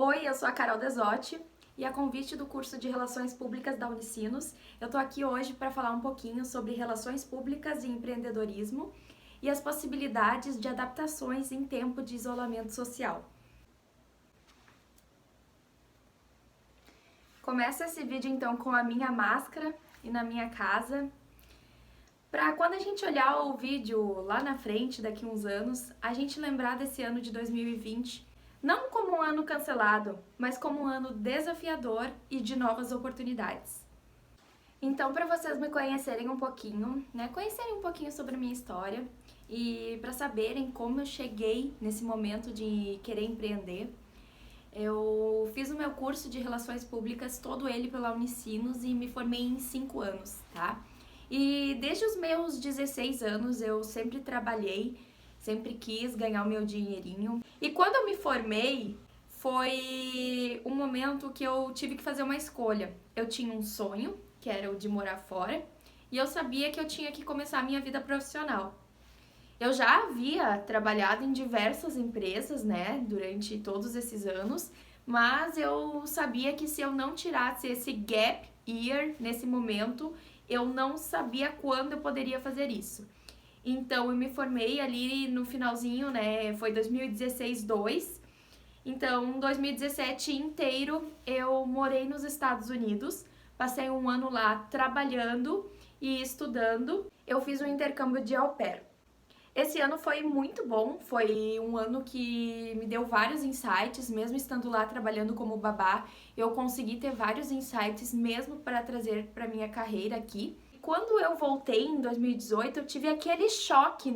Oi, eu sou a Carol Desotti e a convite do curso de Relações Públicas da Unicinos, eu tô aqui hoje para falar um pouquinho sobre relações públicas e empreendedorismo e as possibilidades de adaptações em tempo de isolamento social. Começo esse vídeo então com a minha máscara e na minha casa, para quando a gente olhar o vídeo lá na frente, daqui uns anos, a gente lembrar desse ano de 2020 não como um ano cancelado, mas como um ano desafiador e de novas oportunidades. Então, para vocês me conhecerem um pouquinho, conhecerem um pouquinho sobre a minha história e para saberem como eu cheguei nesse momento de querer empreender, eu fiz o meu curso de Relações Públicas, todo ele pela Unicinos, e me formei em 5 anos, tá? E desde os meus 16 anos eu sempre trabalhei, sempre quis ganhar o meu dinheirinho. E quando eu me formei, foi um momento que eu tive que fazer uma escolha. Eu tinha um sonho, que era o de morar fora, e eu sabia que eu tinha que começar a minha vida profissional. Eu já havia trabalhado em diversas empresas, durante todos esses anos, mas eu sabia que se eu não tirasse esse gap year nesse momento, eu não sabia quando eu poderia fazer isso. Então, eu me formei ali no finalzinho, foi 2016-2. Então, 2017 inteiro, eu morei nos Estados Unidos, passei um ano lá trabalhando e estudando. Eu fiz um intercâmbio de au pair. Esse ano foi muito bom, foi um ano que me deu vários insights, mesmo estando lá trabalhando como babá, eu consegui ter vários insights mesmo para trazer para minha carreira aqui. Quando eu voltei em 2018, eu tive aquele choque,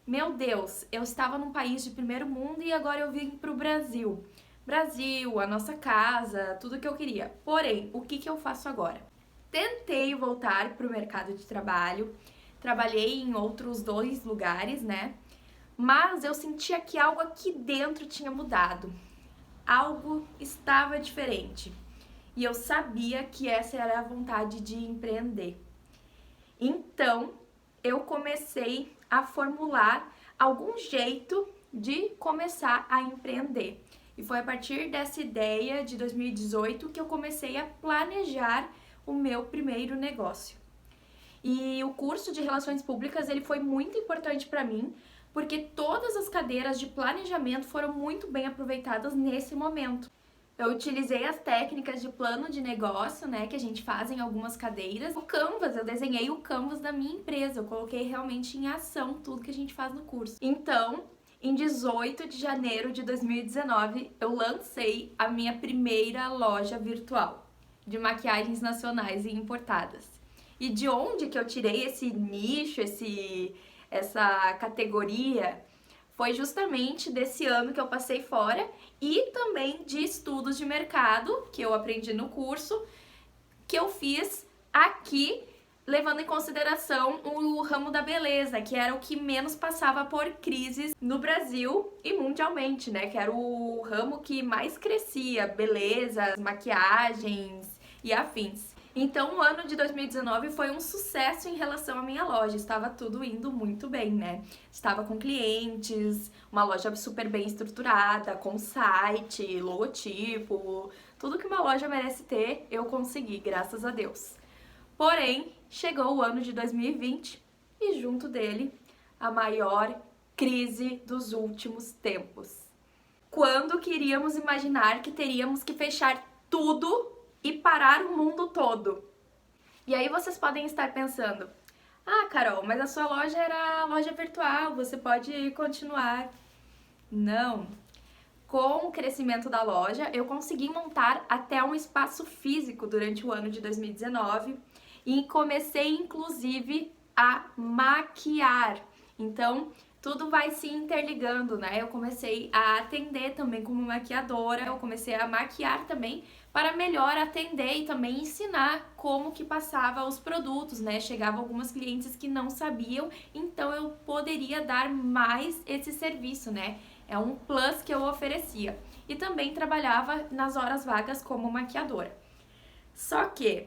Meu Deus, eu estava num país de primeiro mundo e agora eu vim pro Brasil. Brasil, a nossa casa, tudo que eu queria. Porém, o que eu faço agora? Tentei voltar pro mercado de trabalho, trabalhei em outros 2 lugares, mas eu sentia que algo aqui dentro tinha mudado. Algo estava diferente. E eu sabia que essa era a vontade de empreender. Então, eu comecei a formular algum jeito de começar a empreender. E foi a partir dessa ideia de 2018 que eu comecei a planejar o meu primeiro negócio. E o curso de Relações Públicas, ele foi muito importante para mim, porque todas as cadeiras de planejamento foram muito bem aproveitadas nesse momento. Eu utilizei as técnicas de plano de negócio, que a gente faz em algumas cadeiras. O Canvas, eu desenhei o Canvas da minha empresa, eu coloquei realmente em ação tudo que a gente faz no curso. Então, em 18 de janeiro de 2019, eu lancei a minha primeira loja virtual de maquiagens nacionais e importadas. E de onde que eu tirei esse nicho, essa categoria? Foi justamente desse ano que eu passei fora e também de estudos de mercado que eu aprendi no curso, que eu fiz aqui, levando em consideração o ramo da beleza, que era o que menos passava por crises no Brasil e mundialmente, que era o ramo que mais crescia, beleza, maquiagens e afins. Então, o ano de 2019 foi um sucesso em relação à minha loja, estava tudo indo muito bem, Estava com clientes, uma loja super bem estruturada, com site, logotipo, tudo que uma loja merece ter, eu consegui, graças a Deus. Porém, chegou o ano de 2020 e junto dele, a maior crise dos últimos tempos. Quando queríamos imaginar que teríamos que fechar tudo e parar o mundo todo. E aí vocês podem estar pensando, Carol, mas a sua loja era loja virtual, você pode continuar. Não. Com o crescimento da loja, eu consegui montar até um espaço físico durante o ano de 2019 e comecei, inclusive, a maquiar. Então, tudo vai se interligando, Eu comecei a atender também como maquiadora, eu comecei a maquiar também para melhor atender e também ensinar como que passava os produtos, Chegavam algumas clientes que não sabiam, então eu poderia dar mais esse serviço, É um plus que eu oferecia. E também trabalhava nas horas vagas como maquiadora. Só que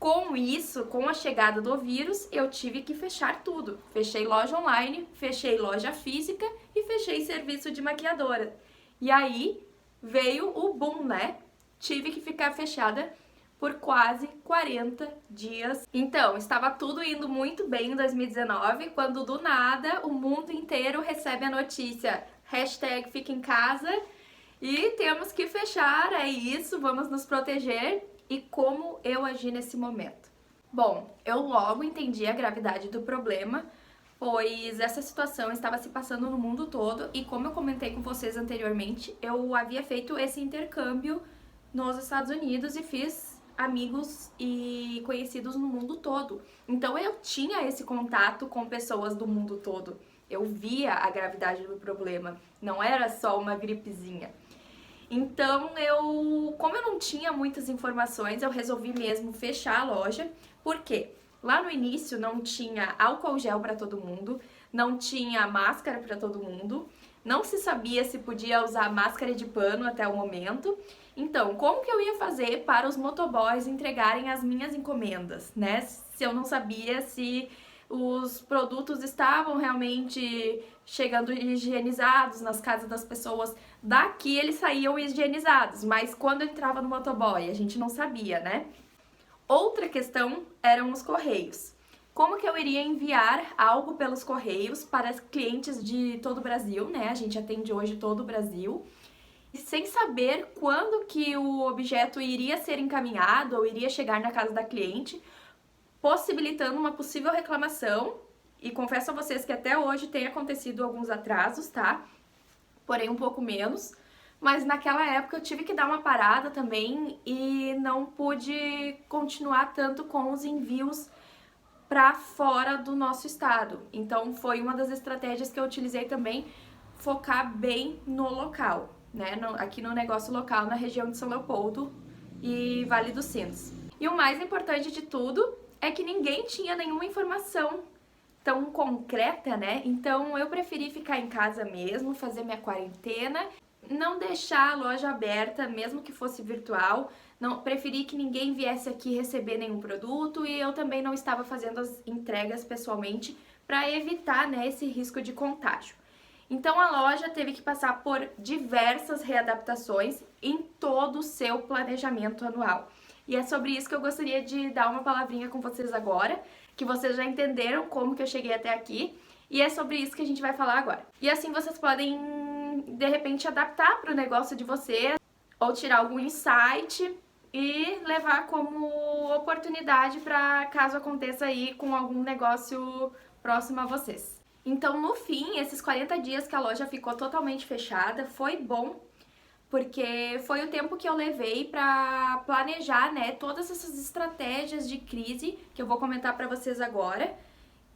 com isso, com a chegada do vírus, eu tive que fechar tudo. Fechei loja online, fechei loja física e fechei serviço de maquiadora. E aí, veio o boom, né? Tive que ficar fechada por quase 40 dias. Então, estava tudo indo muito bem em 2019, quando do nada o mundo inteiro recebe a notícia #fica em casa e temos que fechar, é isso, vamos nos proteger. E como eu agi nesse momento? Bom, eu logo entendi a gravidade do problema, pois essa situação estava se passando no mundo todo e, como eu comentei com vocês anteriormente, eu havia feito esse intercâmbio nos Estados Unidos e fiz amigos e conhecidos no mundo todo. Então eu tinha esse contato com pessoas do mundo todo. Eu via a gravidade do problema, não era só uma gripezinha. Então, como eu não tinha muitas informações, eu resolvi mesmo fechar a loja. Por quê? Lá no início não tinha álcool gel para todo mundo, não tinha máscara para todo mundo, não se sabia se podia usar máscara de pano até o momento. Então, como que eu ia fazer para os motoboys entregarem as minhas encomendas, né? Se eu não sabia se os produtos estavam realmente chegando higienizados nas casas das pessoas. Daqui eles saíam higienizados, mas quando entrava no motoboy, a gente não sabia, né? Outra questão eram os correios. Como que eu iria enviar algo pelos correios para clientes de todo o Brasil, né? A gente atende hoje todo o Brasil. E sem saber quando que o objeto iria ser encaminhado ou iria chegar na casa da cliente, possibilitando uma possível reclamação. E confesso a vocês que até hoje tem acontecido alguns atrasos, tá? Porém um pouco menos. Mas naquela época eu tive que dar uma parada também e não pude continuar tanto com os envios para fora do nosso estado. Então foi uma das estratégias que eu utilizei também, focar bem no local, né? Aqui no negócio local, na região de São Leopoldo e Vale dos Sinos. E o mais importante de tudo é que ninguém tinha nenhuma informação tão concreta, né? Então eu preferi ficar em casa mesmo, fazer minha quarentena, não deixar a loja aberta, mesmo que fosse virtual. Não, preferi que ninguém viesse aqui receber nenhum produto e eu também não estava fazendo as entregas pessoalmente para evitar, né, esse risco de contágio. Então a loja teve que passar por diversas readaptações em todo o seu planejamento anual. E é sobre isso que eu gostaria de dar uma palavrinha com vocês agora, que vocês já entenderam como que eu cheguei até aqui, e é sobre isso que a gente vai falar agora. E assim vocês podem, de repente, adaptar para o negócio de vocês, ou tirar algum insight e levar como oportunidade para caso aconteça aí com algum negócio próximo a vocês. Então, no fim, esses 40 dias que a loja ficou totalmente fechada, foi bom, porque foi o tempo que eu levei para planejar, né, todas essas estratégias de crise que eu vou comentar para vocês agora,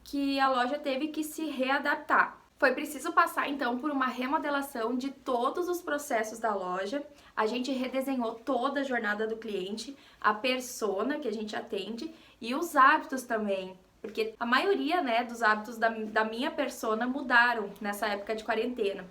que a loja teve que se readaptar. Foi preciso passar então por uma remodelação de todos os processos da loja. A gente redesenhou toda a jornada do cliente, a persona que a gente atende e os hábitos também, porque a maioria, né, dos hábitos da minha persona mudaram nessa época de quarentena.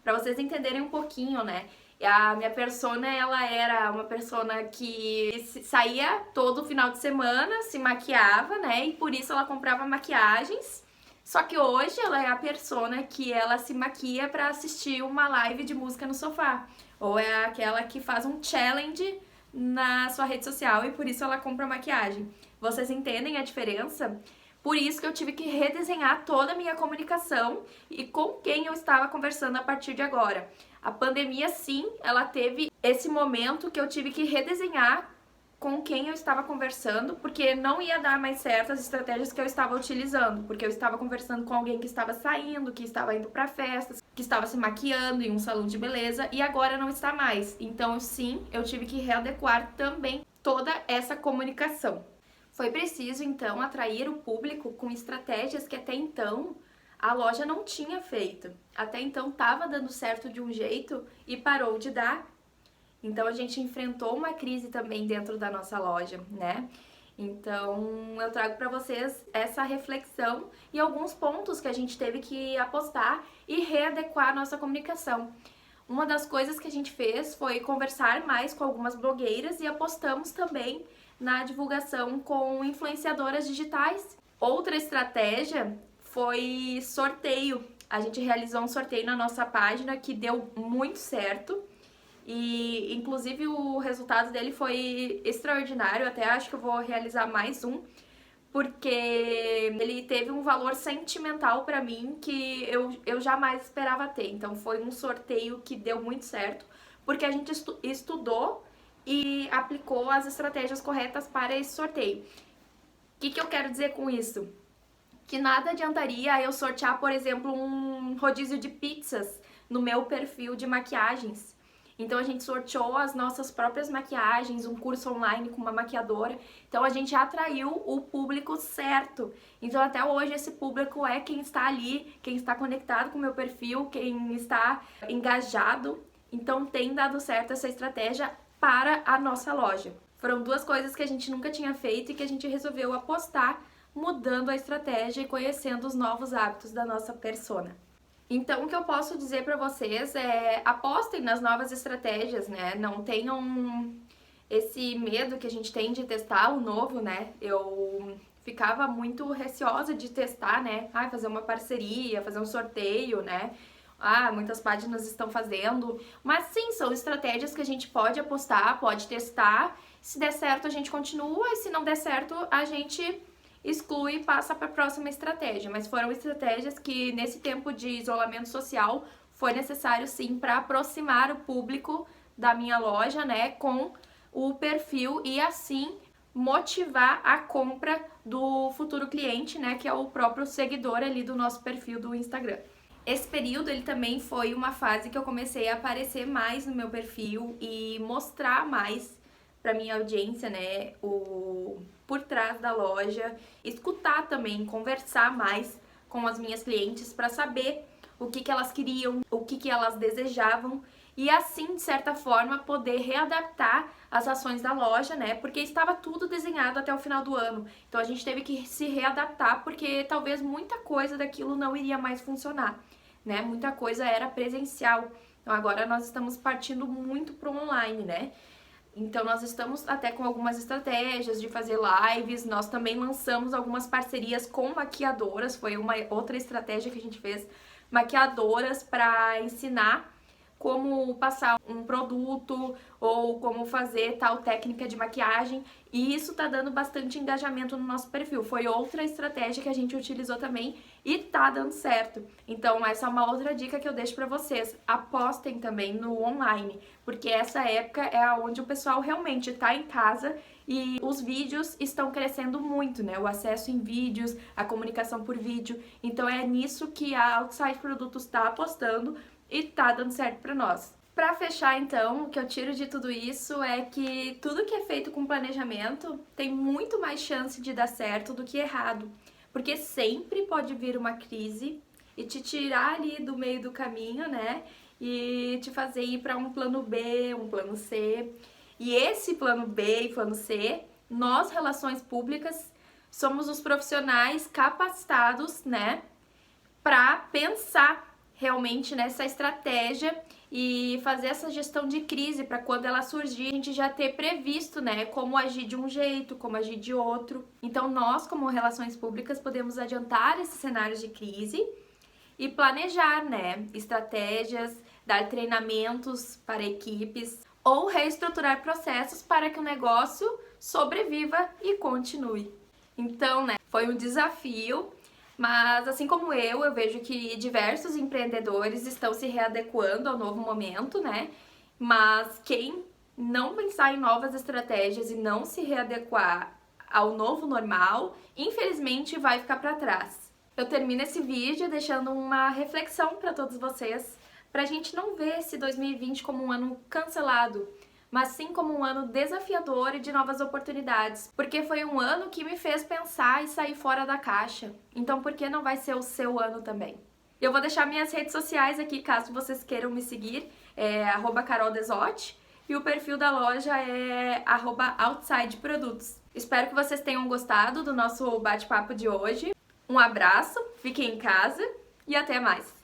Para vocês entenderem um pouquinho, né? A minha persona, ela era uma persona que saía todo final de semana, se maquiava, né? E por isso ela comprava maquiagens. Só que hoje ela é a persona que ela se maquia para assistir uma live de música no sofá. Ou é aquela que faz um challenge na sua rede social e por isso ela compra maquiagem. Vocês entendem a diferença? Por isso que eu tive que redesenhar toda a minha comunicação e com quem eu estava conversando a partir de agora. A pandemia, sim, ela teve esse momento que eu tive que redesenhar com quem eu estava conversando, porque não ia dar mais certo as estratégias que eu estava utilizando, porque eu estava conversando com alguém que estava saindo, que estava indo para festas, que estava se maquiando em um salão de beleza e agora não está mais. Então, sim, eu tive que readequar também toda essa comunicação. Foi preciso, então, atrair o público com estratégias que até então a loja não tinha feito. Até então estava dando certo de um jeito e parou de dar. Então a gente enfrentou uma crise também dentro da nossa loja, né? Então eu trago para vocês essa reflexão e alguns pontos que a gente teve que apostar e readequar a nossa comunicação. Uma das coisas que a gente fez foi conversar mais com algumas blogueiras e apostamos também na divulgação com influenciadoras digitais. Outra estratégia foi sorteio. A gente realizou um sorteio na nossa página que deu muito certo e inclusive o resultado dele foi extraordinário. Até acho que eu vou realizar mais um, porque ele teve um valor sentimental pra mim que eu jamais esperava ter. Então foi um sorteio que deu muito certo, porque a gente estudou e aplicou as estratégias corretas para esse sorteio. O que eu quero dizer com isso? Que nada adiantaria eu sortear, por exemplo, um rodízio de pizzas no meu perfil de maquiagens. Então a gente sorteou as nossas próprias maquiagens, um curso online com uma maquiadora. Então a gente atraiu o público certo. Então até hoje esse público é quem está ali, quem está conectado com o meu perfil, quem está engajado. Então tem dado certo essa estratégia para a nossa loja. Foram duas coisas que a gente nunca tinha feito e que a gente resolveu apostar, mudando a estratégia e conhecendo os novos hábitos da nossa persona. Então, o que eu posso dizer pra vocês é apostem nas novas estratégias, né? Não tenham esse medo que a gente tem de testar o novo, né? Eu ficava muito receosa de testar, né? Fazer uma parceria, fazer um sorteio, né? Muitas páginas estão fazendo. Mas sim, são estratégias que a gente pode apostar, pode testar. Se der certo, a gente continua. E se não der certo, a gente exclui e passa para a próxima estratégia. Mas foram estratégias que nesse tempo de isolamento social foi necessário sim para aproximar o público da minha loja, né, com o perfil e assim motivar a compra do futuro cliente, né, que é o próprio seguidor ali do nosso perfil do Instagram. Esse período ele também foi uma fase que eu comecei a aparecer mais no meu perfil e mostrar mais para minha audiência, né, o por trás da loja, escutar também, conversar mais com as minhas clientes para saber o que elas queriam, o que elas desejavam e assim, de certa forma, poder readaptar as ações da loja, né? Porque estava tudo desenhado até o final do ano. Então a gente teve que se readaptar porque talvez muita coisa daquilo não iria mais funcionar, né? Muita coisa era presencial. Então agora nós estamos partindo muito para o online, né? Então nós estamos até com algumas estratégias de fazer lives, nós também lançamos algumas parcerias com maquiadoras, foi uma outra estratégia que a gente fez, maquiadoras para ensinar como passar um produto ou como fazer tal técnica de maquiagem, e isso tá dando bastante engajamento no nosso perfil. Foi outra estratégia que a gente utilizou também e tá dando certo. Então essa é uma outra dica que eu deixo pra vocês. Apostem também no online, porque essa época é onde o pessoal realmente tá em casa e os vídeos estão crescendo muito, né? O acesso em vídeos, a comunicação por vídeo. Então é nisso que a Outside Produtos tá apostando e tá dando certo pra nós. Pra fechar, então, o que eu tiro de tudo isso é que tudo que é feito com planejamento tem muito mais chance de dar certo do que errado, porque sempre pode vir uma crise e te tirar ali do meio do caminho, né? E te fazer ir para um plano B, um plano C. E esse plano B e plano C, nós, relações públicas, somos os profissionais capacitados, né, para pensar realmente nessa estratégia e fazer essa gestão de crise para quando ela surgir a gente já ter previsto, né, como agir de um jeito, como agir de outro. Então nós, como relações públicas, podemos adiantar esses cenários de crise e planejar, né, estratégias, dar treinamentos para equipes ou reestruturar processos para que o negócio sobreviva e continue. Então, né, foi um desafio. Mas assim como eu vejo que diversos empreendedores estão se readequando ao novo momento, né? Mas quem não pensar em novas estratégias e não se readequar ao novo normal, infelizmente vai ficar para trás. Eu termino esse vídeo deixando uma reflexão para todos vocês, para a gente não ver esse 2020 como um ano cancelado, mas sim como um ano desafiador e de novas oportunidades, porque foi um ano que me fez pensar e sair fora da caixa. Então por que não vai ser o seu ano também? Eu vou deixar minhas redes sociais aqui, caso vocês queiram me seguir, é @caroldesotti, e o perfil da loja é @outsideprodutos. Espero que vocês tenham gostado do nosso bate-papo de hoje. Um abraço, fiquem em casa e até mais!